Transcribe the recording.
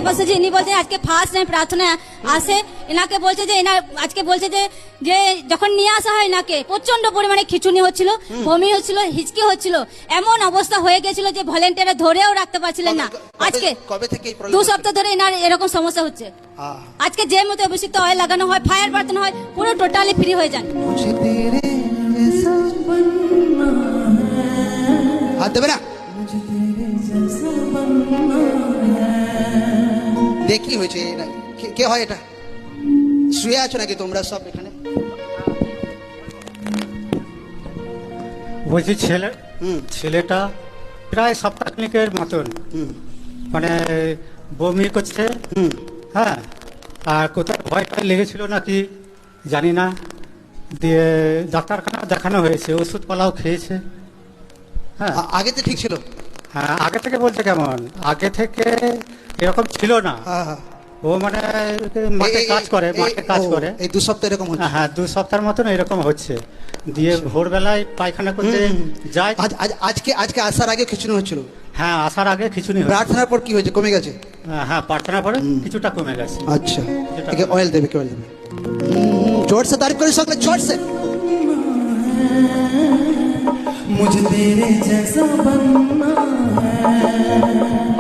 পাশে যে ইনি বলছেন আজকে ফার্স্ট টাইম প্রার্থনা আসে, এনাকে বলছে যে এনার আজকে বলছে যে যে যখন নিয়ে আসা হয় এনাকে প্রচন্ড পরিমাণে খিচুনি হচ্ছিল, বমি হচ্ছিল, হিচকি হচ্ছিল, এমন অবস্থা হয়ে গেছিল যে ভলেন্টিয়াররা ধরেও রাখতে পারছিলেন না। আজকে কবে থেকে এই 2 সপ্তাহ ধরে এনার এরকম সমস্যা হচ্ছে। আজকে যে মতো অভিষিক্ত অয়েল লাগানো হয়, ফায়ার বার্তানো হয়, পুরো টোটালি ফ্রি হয়ে যান। হাত দেবে না, দেখি হয়েছে কে হয় এটা? শুয়ে আছো নাকি তোমরা সব এখানে? বলছি ছেলেটা প্রায় সপ্তাহখানেকের মতন মানে বমি করছে, হ্যাঁ, আর কোথাও ভয় টয় লেগেছিল নাকি জানি না, দিয়ে ডাক্তারখানা দেখানো হয়েছে, ওষুধপালাও খেয়েছে। হ্যাঁ, আগে তো ঠিক ছিল? হ্যাঁ, আগে থেকে বলতে কেমন, আগে থেকে এরকম ছিল না। ও মানে মাঠে কাজ করে এই 2 সপ্তাহ এরকম হচ্ছে? হ্যাঁ, 2 সপ্তাহের মতন এরকম হচ্ছে, দিয়ে ভোরবেলায় পায়খানা করতে যায়। আজকে আসার আগে খিচুনি হচ্ছিল? হ্যাঁ, আসার আগে খিচুনি হয়েছে। প্রার্থনার পর কি হয়েছে, কমে গেছে? হ্যাঁ, প্রার্থনার পরে কিছুটা কমে গেছে। আচ্ছা, অয়েল দেবে, কি অয়েল দেবে? जोर से तारीफ करें सकले, जोर से। मुझे तेरे जैसा बनना है।